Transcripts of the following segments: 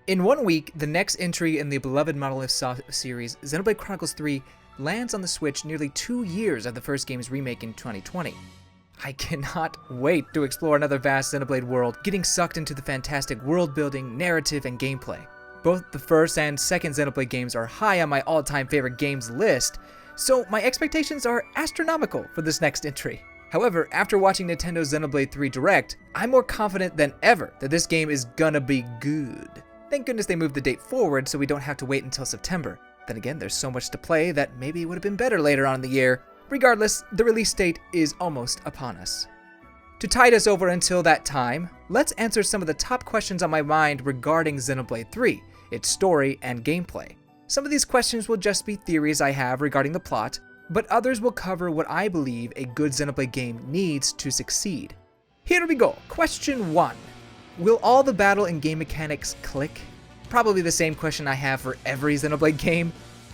In 1 week, the next entry in the beloved Monolith Soft series, Xenoblade Chronicles 3, lands on the Switch nearly 2 years of the first game's remake in 2020. I cannot wait to explore another vast Xenoblade world, getting sucked into the fantastic world building, narrative, and gameplay. Both the first and second Xenoblade games are high on my all-time favorite games list, so my expectations are astronomical for this next entry. However, after watching Nintendo's Xenoblade 3 Direct, I'm more confident than ever that this game is gonna be good. Thank goodness they moved the date forward so we don't have to wait until September. Then again, there's so much to play that maybe it would have been better later on in the year. Regardless, the release date is almost upon us. To tide us over until that time, let's answer some of the top questions on my mind regarding Xenoblade 3, its story and gameplay. Some of these questions will just be theories I have regarding the plot, but others will cover what I believe a good Xenoblade game needs to succeed. Here we go. Question 1. Will all the battle and game mechanics click? Probably the same question I have for every Xenoblade game.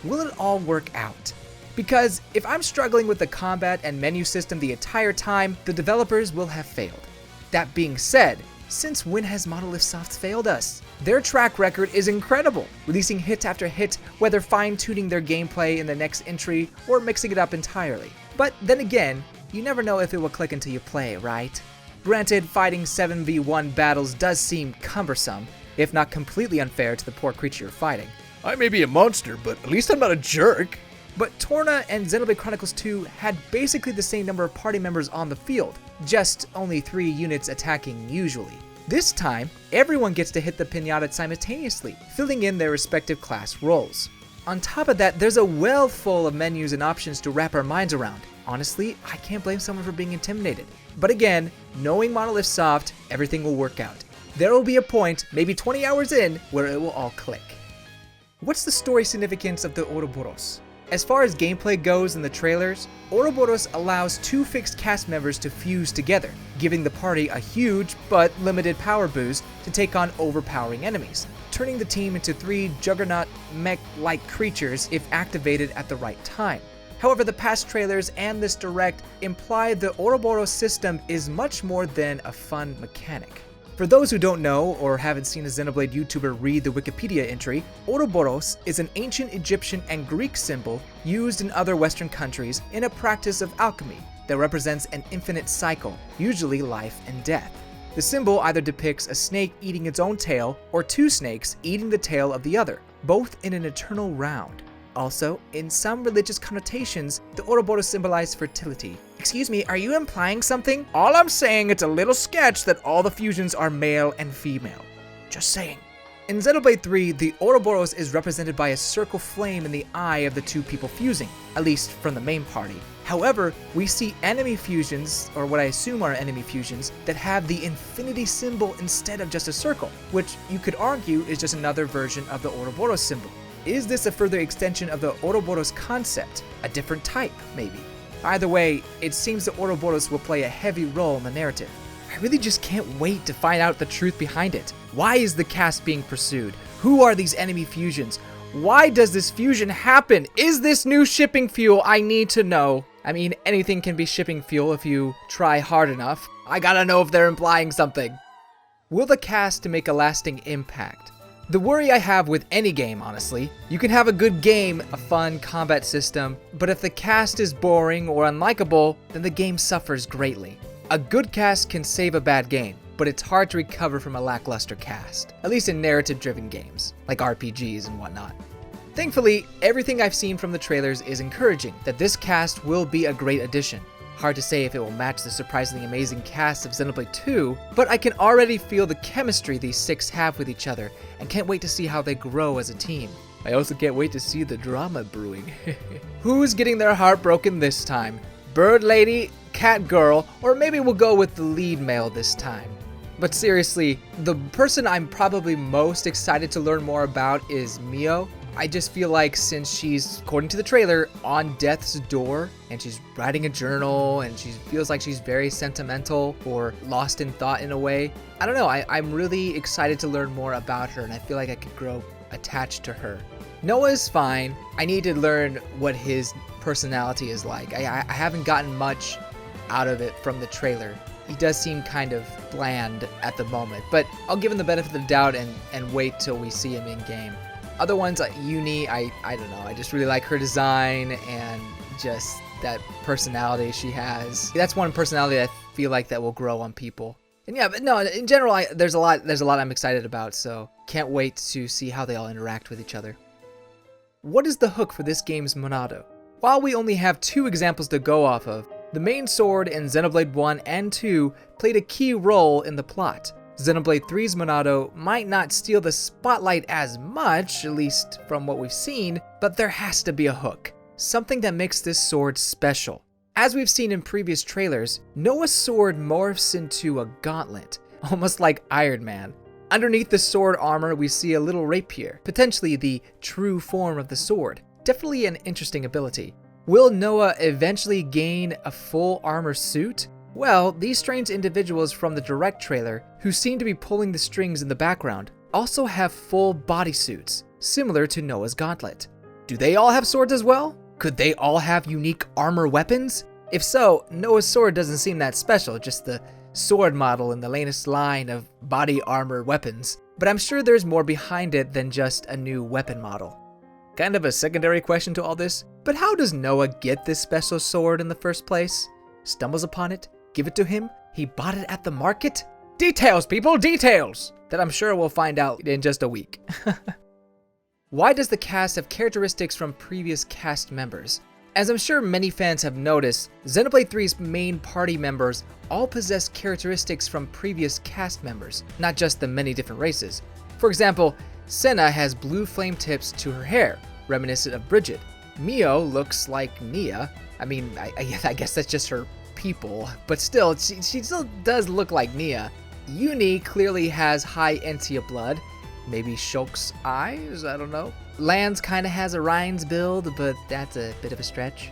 Will it all work out? Because if I'm struggling with the combat and menu system the entire time, the developers will have failed. That being said, since when has Monolith Soft failed us? Their track record is incredible, releasing hit after hit, whether fine-tuning their gameplay in the next entry or mixing it up entirely. But then again, you never know if it will click until you play, right? Granted, fighting 7v1 battles does seem cumbersome, if not completely unfair to the poor creature you're fighting. I may be a monster, but at least I'm not a jerk. But Torna and Xenoblade Chronicles 2 had basically the same number of party members on the field, just only 3 units attacking usually. This time, everyone gets to hit the piñata simultaneously, filling in their respective class roles. On top of that, there's a well full of menus and options to wrap our minds around. Honestly, I can't blame someone for being intimidated. But again, knowing Monolith Soft, everything will work out. There will be a point, maybe 20 hours in, where it will all click. What's the story significance of the Ouroboros? As far as gameplay goes in the trailers, Ouroboros allows 2 fixed cast members to fuse together, giving the party a huge but limited power boost to take on overpowering enemies, turning the team into 3 juggernaut mech-like creatures if activated at the right time. However, the past trailers and this direct imply the Ouroboros system is much more than a fun mechanic. For those who don't know or haven't seen a Xenoblade YouTuber read the Wikipedia entry, Ouroboros is an ancient Egyptian and Greek symbol used in other Western countries in a practice of alchemy that represents an infinite cycle, usually life and death. The symbol either depicts a snake eating its own tail or 2 snakes eating the tail of the other, both in an eternal round. Also, in some religious connotations, the Ouroboros symbolize fertility. Excuse me, are you implying something? All I'm saying, it's a little sketch that all the fusions are male and female. Just saying. In Xenoblade 3, the Ouroboros is represented by a circle flame in the eye of the 2 people fusing, at least from the main party. However, we see enemy fusions, or what I assume are enemy fusions, that have the infinity symbol instead of just a circle, which you could argue is just another version of the Ouroboros symbol. Is this a further extension of the Ouroboros concept? A different type, maybe? Either way, it seems the Ouroboros will play a heavy role in the narrative. I really just can't wait to find out the truth behind it. Why is the cast being pursued? Who are these enemy fusions? Why does this fusion happen? Is this new shipping fuel? I need to know. I mean, anything can be shipping fuel if you try hard enough. I gotta know if they're implying something. Will the cast make a lasting impact? The worry I have with any game, honestly, you can have a good game, a fun combat system, but if the cast is boring or unlikable, then the game suffers greatly. A good cast can save a bad game, but it's hard to recover from a lackluster cast, at least in narrative-driven games, like RPGs and whatnot. Thankfully, everything I've seen from the trailers is encouraging that this cast will be a great addition. Hard to say if it will match the surprisingly amazing cast of Xenoblade 2, but I can already feel the chemistry these 6 have with each other, and can't wait to see how they grow as a team. I also can't wait to see the drama brewing. Who's getting their heart broken this time? Bird Lady, Cat Girl, or maybe we'll go with the lead male this time. But seriously, the person I'm probably most excited to learn more about is Mio. I just feel like since she's, according to the trailer, on death's door, and she's writing a journal, and she feels like she's very sentimental or lost in thought in a way. I don't know, I'm really excited to learn more about her, and I feel like I could grow attached to her. Noah's fine. I need to learn what his personality is like. I haven't gotten much out of it from the trailer. he does seem kind of bland at the moment, but I'll give him the benefit of the doubt and wait till we see him in game. Other ones like Uni, I don't know, I just really like her design and just that personality she has. That's one personality I feel like that will grow on people. And yeah, but no, in general, there's a lot I'm excited about, so can't wait to see how they all interact with each other. What is the hook for this game's Monado? While we only have 2 examples to go off of, the main sword in Xenoblade 1 and 2 played a key role in the plot. Xenoblade 3's Monado might not steal the spotlight as much, at least from what we've seen, but there has to be a hook. Something that makes this sword special. As we've seen in previous trailers, Noah's sword morphs into a gauntlet, almost like Iron Man. Underneath the sword armor, we see a little rapier, potentially the true form of the sword. Definitely an interesting ability. Will Noah eventually gain a full armor suit? Well, these strange individuals from the direct trailer, who seem to be pulling the strings in the background, also have full bodysuits, similar to Noah's gauntlet. Do they all have swords as well? Could they all have unique armor weapons? If so, Noah's sword doesn't seem that special, just the sword model in the latest line of body armor weapons. But I'm sure there's more behind it than just a new weapon model. Kind of a secondary question to all this, but how does Noah get this special sword in the first place? Stumbles upon it? Give it to him? He bought it at the market? Details, people, details! That I'm sure we'll find out in just a week. Why does the cast have characteristics from previous cast members? As I'm sure many fans have noticed, Xenoblade 3's main party members all possess characteristics from previous cast members, not just the many different races. For example, Senna has blue flame tips to her hair, reminiscent of Bridget. Mio looks like Nia. I mean, I guess that's just her people, but still, she still does look like Nia. Uni clearly has high Entia blood. Maybe Shulk's eyes? I don't know. Lance kinda has a Ryan's build, but that's a bit of a stretch.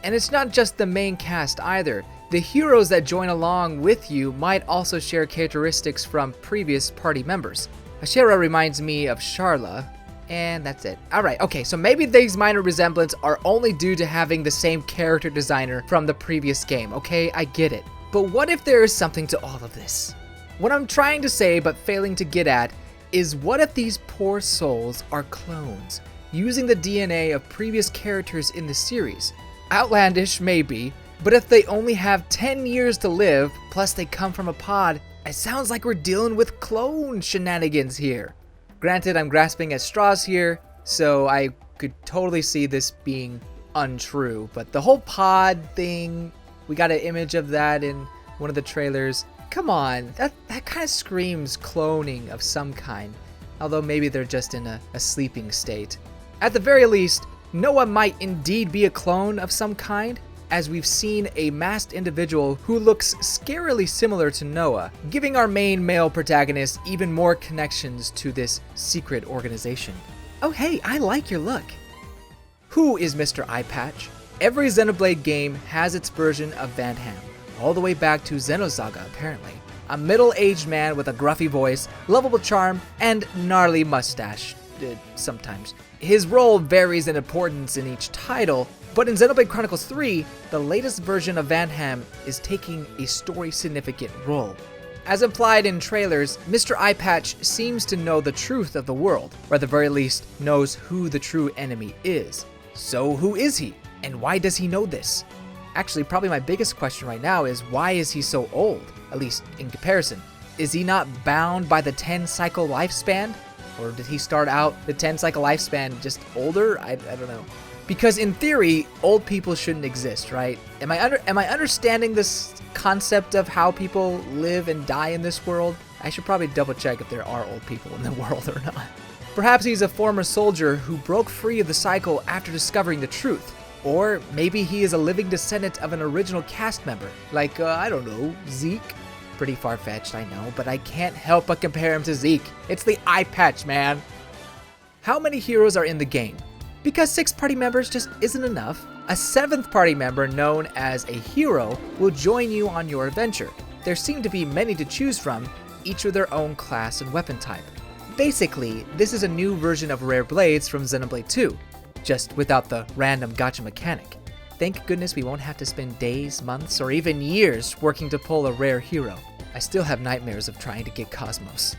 And it's not just the main cast either. The heroes that join along with you might also share characteristics from previous party members. Ashera reminds me of Sharla, and that's it. Alright, okay, so maybe these minor resemblance are only due to having the same character designer from the previous game, okay? I get it. But what if there is something to all of this? What I'm trying to say but failing to get at is what if these poor souls are clones, using the DNA of previous characters in the series? Outlandish, maybe, but if they only have 10 years to live, plus they come from a pod, it sounds like we're dealing with clone shenanigans here. Granted, I'm grasping at straws here, so I could totally see this being untrue, but the whole pod thing, we got an image of that in one of the trailers. Come on, that kind of screams cloning of some kind, although maybe they're just in a sleeping state. At the very least, Noah might indeed be a clone of some kind, as we've seen a masked individual who looks scarily similar to Noah, giving our main male protagonist even more connections to this secret organization. Oh hey, I like your look. Who is Mr. Eyepatch? Every Xenoblade game has its version of Van Ham, all the way back to Xenosaga apparently. A middle-aged man with a gruffy voice, lovable charm, and gnarly mustache, sometimes. His role varies in importance in each title, but in Xenoblade Chronicles 3, the latest version of Van Ham is taking a story-significant role. As implied in trailers, Mr. Eyepatch seems to know the truth of the world, or at the very least, knows who the true enemy is. So who is he? And why does he know this? Actually, probably my biggest question right now is why is he so old, at least in comparison? Is he not bound by the 10-cycle lifespan? Or did he start out the 10-cycle lifespan just older? I don't know. Because in theory, old people shouldn't exist, right? Am I understanding this concept of how people live and die in this world? I should probably double check if there are old people in the world or not. Perhaps he's a former soldier who broke free of the cycle after discovering the truth. Or maybe he is a living descendant of an original cast member, like, I don't know, Zeke? Pretty far-fetched, I know, but I can't help but compare him to Zeke. It's the eye patch, man. How many heroes are in the game? Because 6 party members just isn't enough, a 7th party member known as a hero will join you on your adventure. There seem to be many to choose from, each with their own class and weapon type. Basically, this is a new version of Rare Blades from Xenoblade 2. Just without the random gacha mechanic. thank goodness we won't have to spend days, months, or even years working to pull a rare hero. I still have nightmares of trying to get Cosmos.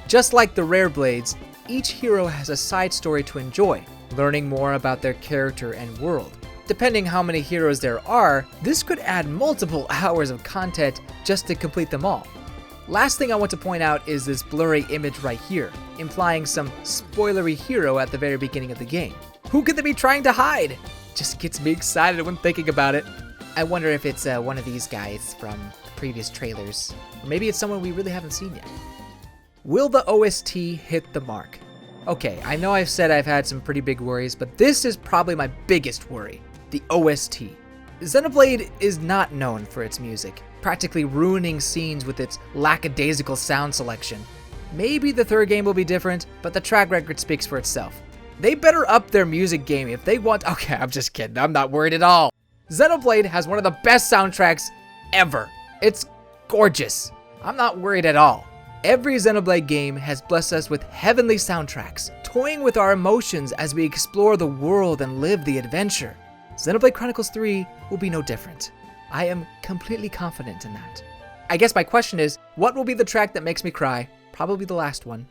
Just like the rare blades, each hero has a side story to enjoy, learning more about their character and world. Depending how many heroes there are, this could add multiple hours of content just to complete them all. Last thing I want to point out is this blurry image right here, implying some spoilery hero at the very beginning of the game. Who could they be trying to hide? Just gets me excited when thinking about it. I wonder if it's one of these guys from the previous trailers, or maybe it's someone we really haven't seen yet. Will the OST hit the mark? Okay, I know I've said I've had some pretty big worries, but this is probably my biggest worry, the OST. Xenoblade is not known for its music, practically ruining scenes with its lackadaisical sound selection. Maybe the third game will be different, but the track record speaks for itself. They better up their music game if they want. Okay, I'm just kidding, I'm not worried at all. Xenoblade has one of the best soundtracks ever. It's gorgeous. I'm not worried at all. Every Xenoblade game has blessed us with heavenly soundtracks, toying with our emotions as we explore the world and live the adventure. Xenoblade Chronicles 3 will be no different. I am completely confident in that. I guess my question is, what will be the track that makes me cry? Probably the last one.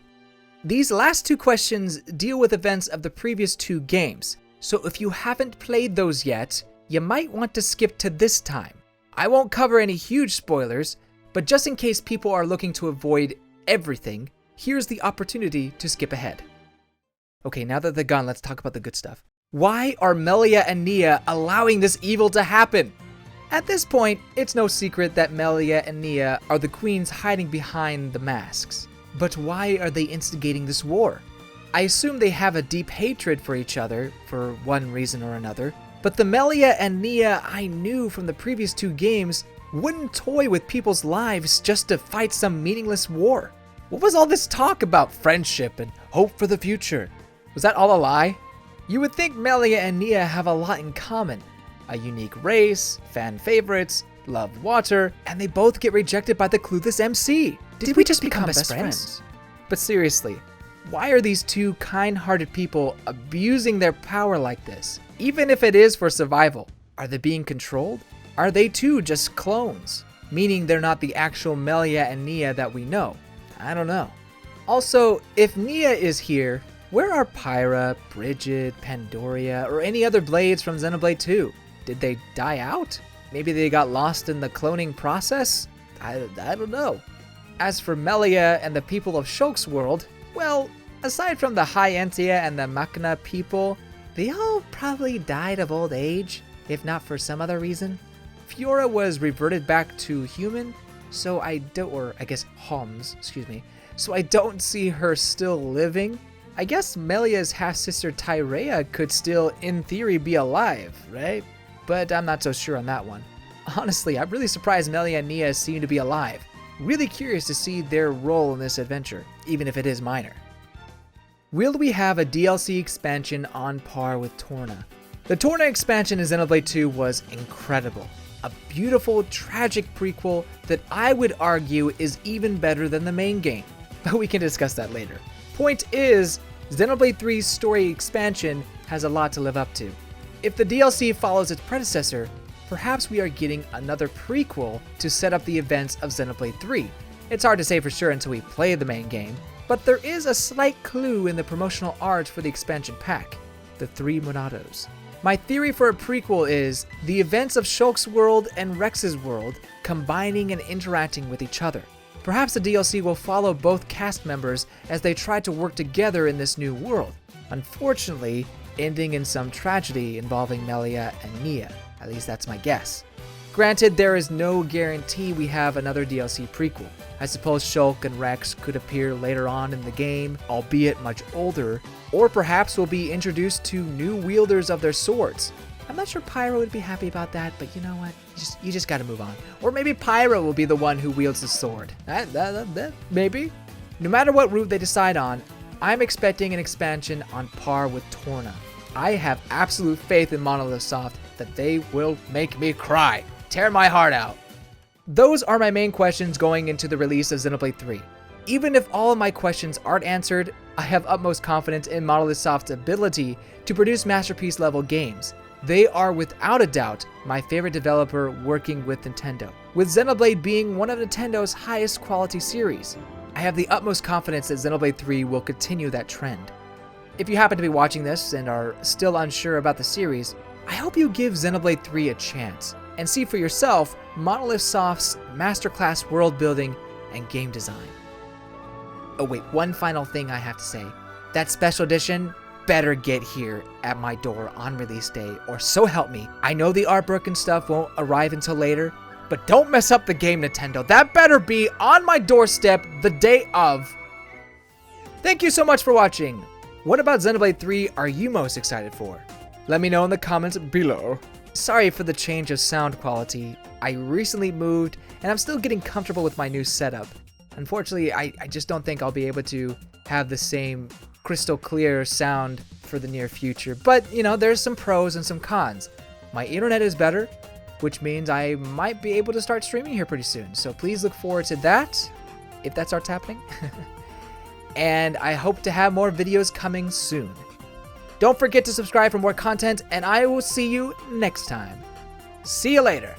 These last two questions deal with events of the previous two games, so if you haven't played those yet, you might want to skip to this time. I won't cover any huge spoilers, but just in case people are looking to avoid everything, here's the opportunity to skip ahead. Okay, now that they're gone, let's talk about the good stuff. Why are Melia and Nia allowing this evil to happen? At this point, it's no secret that Melia and Nia are the queens hiding behind the masks. But why are they instigating this war? I assume they have a deep hatred for each other, for one reason or another, but the Melia and Nia I knew from the previous two games wouldn't toy with people's lives just to fight some meaningless war. What was all this talk about friendship and hope for the future? Was that all a lie? You would think Melia and Nia have a lot in common. A unique race, fan favorites, love water, and they both get rejected by the clueless MC. Did we just become best friends? But seriously, why are these two kind-hearted people abusing their power like this? Even if it is for survival, are they being controlled? Are they too just clones? Meaning they're not the actual Melia and Nia that we know? I don't know. Also, if Nia is here, where are Pyra, Bridget, Pandoria, or any other blades from Xenoblade 2? Did they die out? Maybe they got lost in the cloning process? I don't know. As for Melia and the people of Shulk's world, well, aside from the High Entia and the Machina people, they all probably died of old age, if not for some other reason. Fiora was reverted back to human, so I guess Homs, so I don't see her still living. I guess Melia's half-sister Tyrea could still, in theory, be alive, right? But I'm not so sure on that one. Honestly, I'm really surprised Melia and Nia seem to be alive. Really curious to see their role in this adventure, even if it is minor. Will we have a DLC expansion on par with Torna? The Torna expansion in Xenoblade 2 was incredible. A beautiful, tragic prequel that I would argue is even better than the main game, but we can discuss that later. Point is, Xenoblade 3's story expansion has a lot to live up to. If the DLC follows its predecessor, perhaps we are getting another prequel to set up the events of Xenoblade 3. It's hard to say for sure until we play the main game, but there is a slight clue in the promotional art for the expansion pack, the 3 Monados. My theory for a prequel is the events of Shulk's world and Rex's world combining and interacting with each other. Perhaps the DLC will follow both cast members as they try to work together in this new world, unfortunately ending in some tragedy involving Melia and Nia. At least that's my guess. Granted, there is no guarantee we have another DLC prequel. I suppose Shulk and Rex could appear later on in the game, albeit much older, or perhaps we'll be introduced to new wielders of their swords. I'm not sure Pyra would be happy about that, but you know what? You just gotta move on. Or maybe Pyra will be the one who wields the sword. Maybe. No matter what route they decide on, I'm expecting an expansion on par with Torna. I have absolute faith in Monolith Soft that they will make me cry. Tear my heart out. Those are my main questions going into the release of Xenoblade 3. Even if all of my questions aren't answered, I have utmost confidence in Monolith Soft's ability to produce masterpiece level games. They are without a doubt my favorite developer working with Nintendo, with Xenoblade being one of Nintendo's highest quality series. I have the utmost confidence that Xenoblade 3 will continue that trend. If you happen to be watching this and are still unsure about the series, I hope you give Xenoblade 3 a chance and see for yourself Monolith Soft's masterclass world building and game design. Oh wait, one final thing I have to say. That special edition better get here at my door on release day, or so help me. I know the artwork and stuff won't arrive until later, but don't mess up the game, Nintendo. That better be on my doorstep the day of. Thank you so much for watching. What about Xenoblade 3 are you most excited for? Let me know in the comments below. Sorry for the change of sound quality. I recently moved and I'm still getting comfortable with my new setup. Unfortunately, I just don't think I'll be able to have the same crystal clear sound for the near future. But, you know, there's some pros and some cons. My internet is better, which means I might be able to start streaming here pretty soon. So please look forward to that, if that starts happening. And I hope to have more videos coming soon. Don't forget to subscribe for more content, and I will see you next time. See you later.